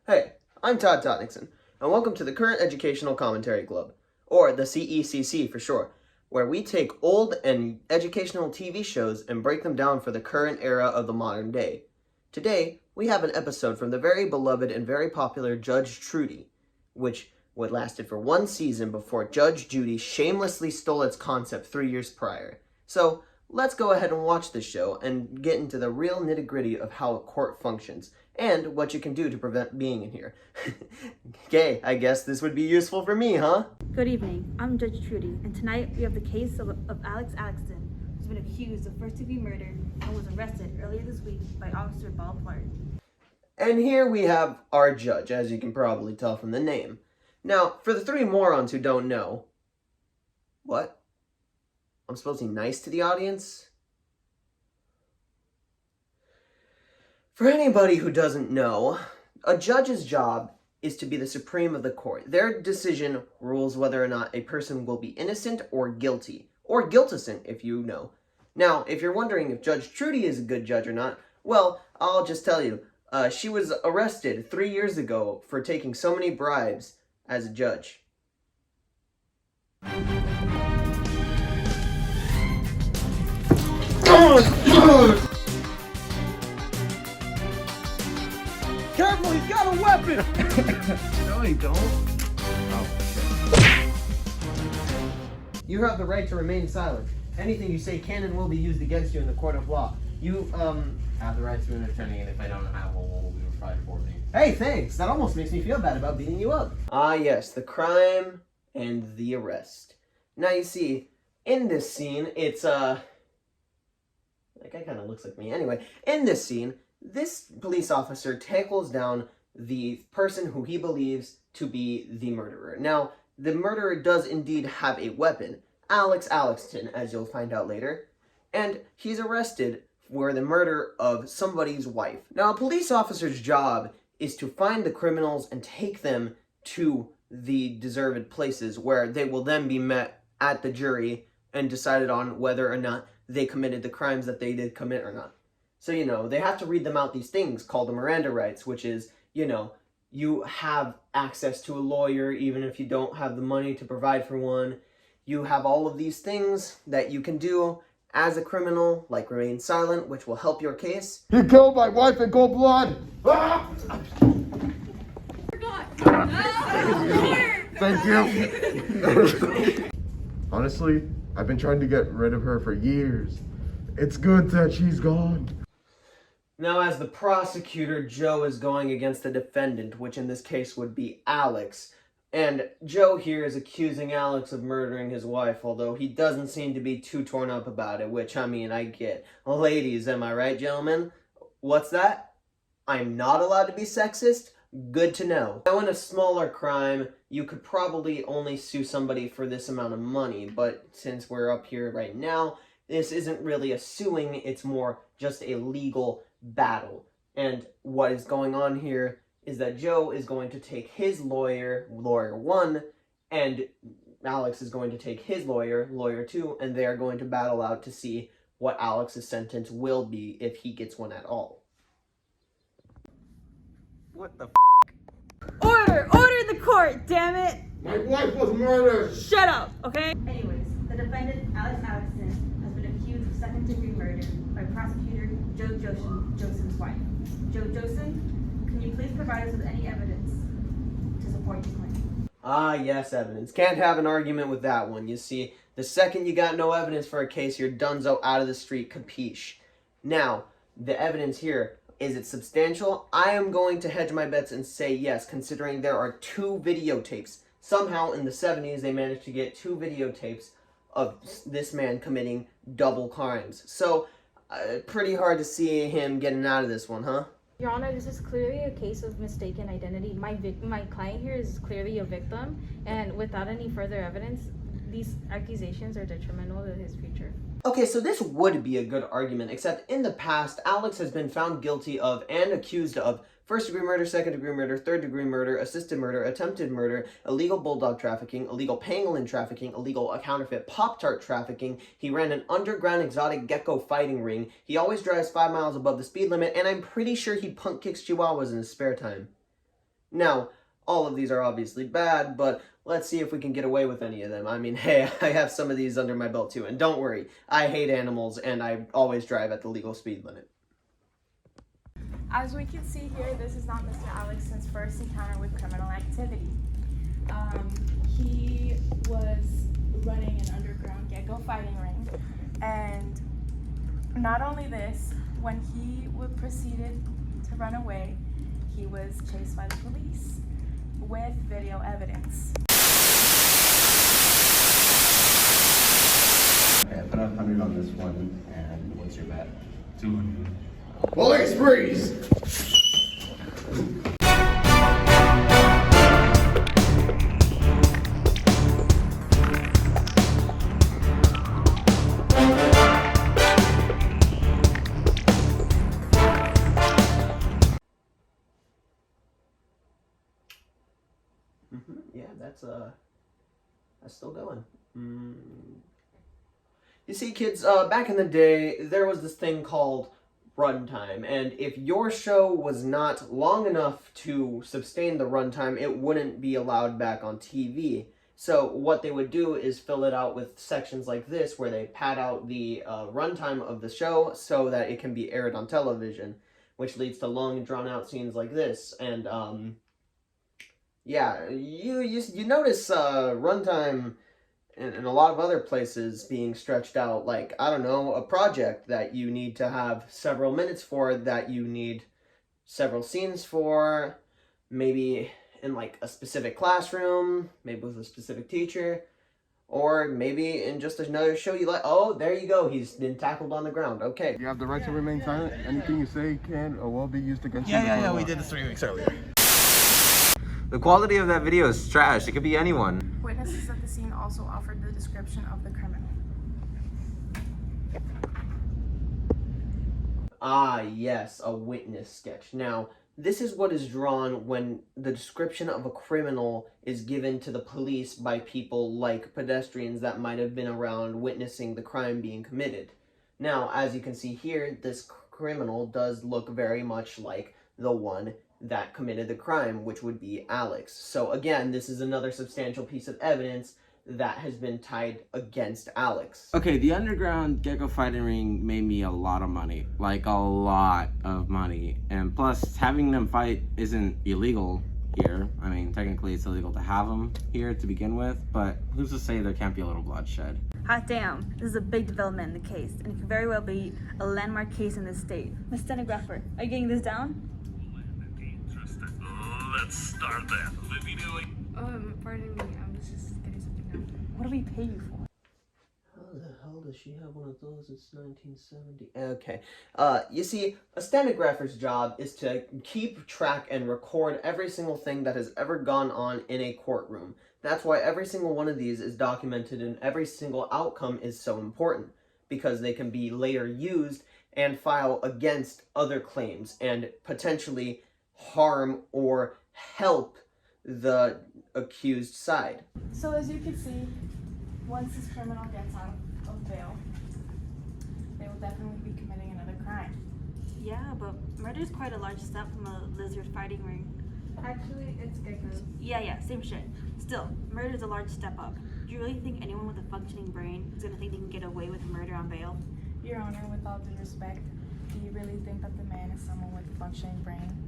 Hey, I'm Todd Nixon, and welcome to the Current Educational Commentary Club, or the CECC for short, where we take old and educational TV shows and break them down for the current era of the modern day. Today, we have an episode from the very beloved and very popular Judge Trudy, which would lasted for one season before Judge Judy shamelessly stole its concept 3 years prior. So, let's go ahead and watch this show and get into the real nitty-gritty of how a court functions, and what you can do to prevent being in here. Okay, I guess this would be useful for me, huh? Good evening, I'm Judge Trudy, and tonight we have the case of Alex Alexton, who's been accused of first-degree murder and was arrested earlier this week by Officer Bob Clark. And here we have our judge, as you can probably tell from the name. Now, for the three morons who don't know... What? I'm supposed to be nice to the audience? For anybody who doesn't know, a judge's job is to be the supreme of the court. Their decision rules whether or not a person will be innocent or guilty, or guiltissent if you know. Now, if you're wondering if Judge Trudy is a good judge or not, well, I'll just tell you, she was arrested 3 years ago for taking so many bribes as a judge. Careful, he's got a weapon! No, you don't. Oh, shit. You have the right to remain silent. Anything you say can and will be used against you in the court of law. You, have the right to an attorney, and if I don't have one, will be provided for me. Hey, thanks. That almost makes me feel bad about beating you up. Ah, yes, the crime and the arrest. Now, you see, in this scene, it's, that guy kind of looks like me. Anyway, in this scene, this police officer tackles down the person who he believes to be the murderer. Now, the murderer does indeed have a weapon, Alex Alexton, as you'll find out later, and he's arrested for the murder of somebody's wife. Now, a police officer's job is to find the criminals and take them to the deserved places where they will then be met at the jury and decided on whether or not they committed the crimes that they did commit or not. So, you know, they have to read them out these things called the Miranda rights, which is, you know, you have access to a lawyer even if you don't have the money to provide for one. You have all of these things that you can do as a criminal, like remain silent, which will help your case. He killed my wife in cold blood! Ah! Thank you. Honestly, I've been trying to get rid of her for years. It's good that she's gone. Now, as the prosecutor, Joe is going against the defendant, which in this case would be Alex. And Joe here is accusing Alex of murdering his wife, although he doesn't seem to be too torn up about it, which, I mean, I get. Ladies, am I right, gentlemen? What's that? I'm not allowed to be sexist? Good to know. Now, in a smaller crime, you could probably only sue somebody for this amount of money, but since we're up here right now, this isn't really a suing, it's more just a legal battle. And what is going on here is that Joe is going to take his lawyer, lawyer 1, and Alex is going to take his lawyer, lawyer 2, and they are going to battle out to see what Alex's sentence will be if he gets one at all. What the f***? Order! Order in the court, damn it! My wife was murdered! Shut up, okay? Anyways, the defendant, Alex Alexton, has been accused of second-degree murder by prosecutor Joe Josen's wife. Joe Josen, can you please provide us with any evidence to support your claim? Ah, yes, evidence. Can't have an argument with that one. You see, the second you got no evidence for a case, you're donezo out of the street, capiche. Now, the evidence here, is it substantial? I am going to hedge my bets and say yes, considering there are 2 videotapes. Somehow, in the 70s, they managed to get 2 videotapes of this man committing double crimes. So, pretty hard to see him getting out of this one, huh? Your Honor, this is clearly a case of mistaken identity. My client here is clearly a victim, and without any further evidence, these accusations are detrimental to his future. Okay, so this would be a good argument, except in the past, Alex has been found guilty of and accused of first-degree murder, second-degree murder, third-degree murder, assisted murder, attempted murder, illegal bulldog trafficking, illegal pangolin trafficking, illegal counterfeit Pop-Tart trafficking. He ran an underground exotic gecko fighting ring. He always drives 5 miles above the speed limit, and I'm pretty sure he punk kicks chihuahuas in his spare time. Now, all of these are obviously bad, but let's see if we can get away with any of them. I mean, hey, I have some of these under my belt too, and don't worry, I hate animals and I always drive at the legal speed limit. As we can see here, this is not Mr. Alexson's first encounter with criminal activity. He was running an underground gecko fighting ring, and not only this, when he proceeded to run away, he was chased by the police with video evidence. Okay, I put 100 on this one, and what's your bet? 200. Police freeze! Yeah, that's still going. You see, kids, back in the day, there was this thing called runtime, and if your show was not long enough to sustain the runtime, it wouldn't be allowed back on TV. So what they would do is fill it out with sections like this, where they pad out the runtime of the show so that it can be aired on television, which leads to long and drawn out scenes like this. And yeah, you notice runtime in a lot of other places being stretched out, like, I don't know, a project that you need to have several minutes for, that you need several scenes for, maybe in like a specific classroom, maybe with a specific teacher, or maybe in just another show you like. Oh, there you go, he's been tackled on the ground. Okay. You have the right to remain silent. Anything you say can or will be used against you. Yeah, we did this 3 weeks earlier. The quality of that video is trash. It could be anyone. Witnesses at the scene also offered the description of the criminal. Ah, yes, a witness sketch. Now, this is what is drawn when the description of a criminal is given to the police by people like pedestrians that might have been around witnessing the crime being committed. Now, as you can see here, this criminal does look very much like the one that committed the crime, which would be Alex. So again, this is another substantial piece of evidence that has been tied against Alex. Okay, the underground gecko fighting ring made me a lot of money. Like, a lot of money. And plus, having them fight isn't illegal here. I mean, technically it's illegal to have them here to begin with, but who's to say there can't be a little bloodshed? Hot damn, this is a big development in the case, and it could very well be a landmark case in this state. Miss Stenographer, are you getting this down? Let's start that video. Pardon me, I'm just getting something out. What do we pay you for? How the hell does she have one of those? It's 1970. Okay. You see, a stenographer's job is to keep track and record every single thing that has ever gone on in a courtroom. That's why every single one of these is documented, and every single outcome is so important, because they can be later used and file against other claims and potentially harm or help the accused side. So as you can see, once this criminal gets out of bail, they will definitely be committing another crime. Yeah, but murder is quite a large step from a lizard fighting ring. Actually, it's geckos. Yeah, same shit. Still, murder is a large step up. Do you really think anyone with a functioning brain is gonna think they can get away with murder on bail? Your Honor, with all due respect, do you really think that the man is someone with a functioning brain?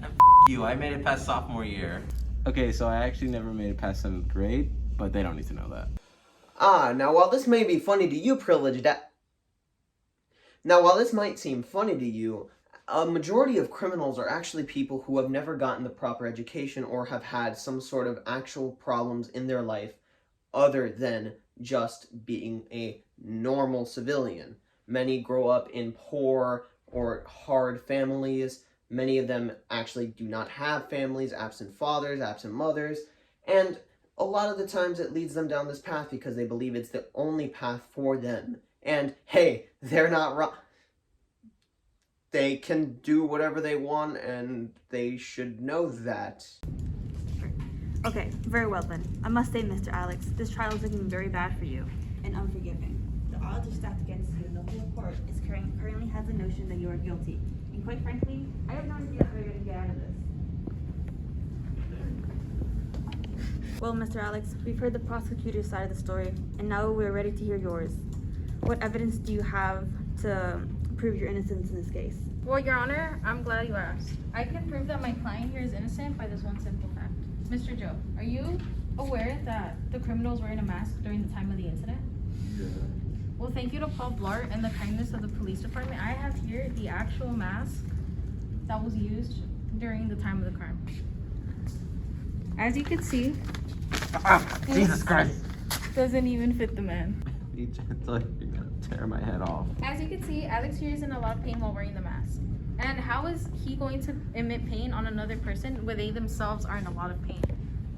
And you, I made it past sophomore year. Okay, so I actually never made it past 7th grade, but they don't need to know that. Now while this may be funny to you, Now while this might seem funny to you, a majority of criminals are actually people who have never gotten the proper education or have had some sort of actual problems in their life other than just being a normal civilian. Many grow up in poor or hard families. Many of them actually do not have families, absent fathers, absent mothers, and a lot of the times it leads them down this path because they believe it's the only path for them. And hey, they're not wrong. They can do whatever they want, and they should know that. Okay, very well then. I must say, Mr. Alex, this trial is looking very bad for you and unforgiving. The odds are stacked against you, and the whole court is currently has the notion that you are guilty. And quite frankly, I have no idea how you're going to get out of this. Well, Mr. Alex, we've heard the prosecutor's side of the story, and now we're ready to hear yours. What evidence do you have to prove your innocence in this case? Well, Your Honor, I'm glad you asked. I can prove that my client here is innocent by this one simple fact. Mr. Joe, are you aware that the criminals were in a mask during the time of the incident? Yeah. Well, thank you to Paul Blart and the kindness of the police department. I have here the actual mask that was used during the time of the crime. As you can see, Jesus Christ. doesn't even fit the man. Be gentle, you're gonna tear my head off. As you can see, Alex here is in a lot of pain while wearing the mask. And how is he going to emit pain on another person when they themselves are in a lot of pain?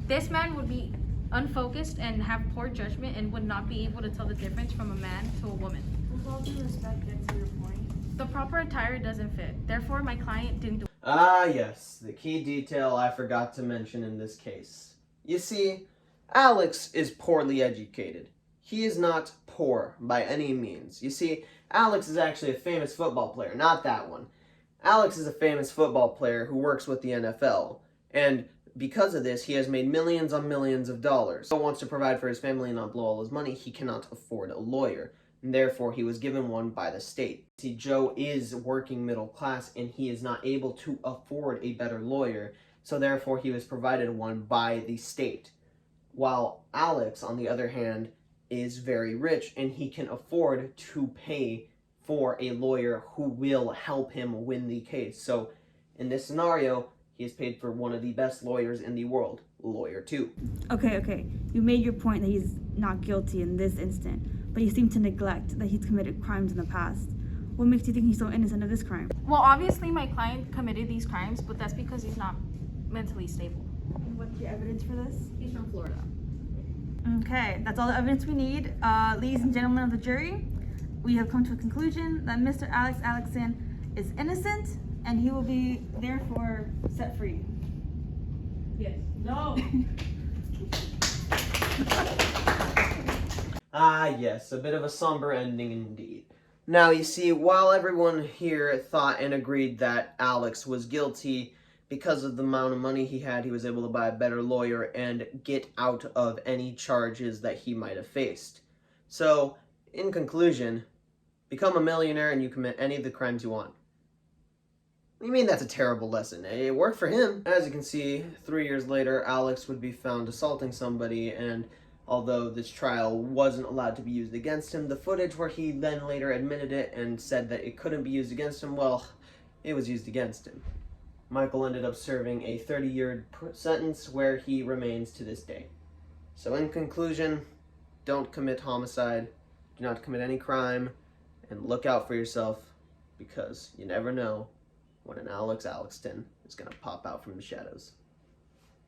This man would be unfocused and have poor judgment and would not be able to tell the difference from a man to a woman. With all due respect, get to your point. The proper attire doesn't fit. Therefore, my client didn't do. Ah, yes, the key detail I forgot to mention in this case. You see, Alex is poorly educated. He is not poor by any means. You see, Alex is actually a famous football player, not that one. Alex is a famous football player who works with the NFL, and because of this, he has made millions on millions of dollars. So wants to provide for his family and not blow all his money, he cannot afford a lawyer. And therefore, he was given one by the state. See, Joe is working middle class, and he is not able to afford a better lawyer, so therefore he was provided one by the state. While Alex, on the other hand, is very rich, and he can afford to pay for a lawyer who will help him win the case. So, in this scenario, he is paid for one of the best lawyers in the world, Lawyer 2. Okay. You made your point that he's not guilty in this instant, but you seem to neglect that he's committed crimes in the past. What makes you think he's so innocent of this crime? Well, obviously, my client committed these crimes, but that's because he's not mentally stable. And what's your evidence for this? He's from Florida. Okay, that's all the evidence we need. Ladies and gentlemen of the jury, we have come to a conclusion that Mr. Alex Alexson is innocent, and he will be therefore set free. Yes. No. Ah, yes, a bit of a somber ending indeed. Now, you see, while everyone here thought and agreed that Alex was guilty, because of the amount of money he had, he was able to buy a better lawyer and get out of any charges that he might have faced. So, in conclusion, become a millionaire and you commit any of the crimes you want. What do you mean that's a terrible lesson? It worked for him. As you can see, 3 years later, Alex would be found assaulting somebody, and although this trial wasn't allowed to be used against him, the footage where he then later admitted it and said that it couldn't be used against him, well, it was used against him. Michael ended up serving a 30-year sentence where he remains to this day. So in conclusion, don't commit homicide, do not commit any crime, and look out for yourself, because you never know when an Alex Alexton is going to pop out from the shadows.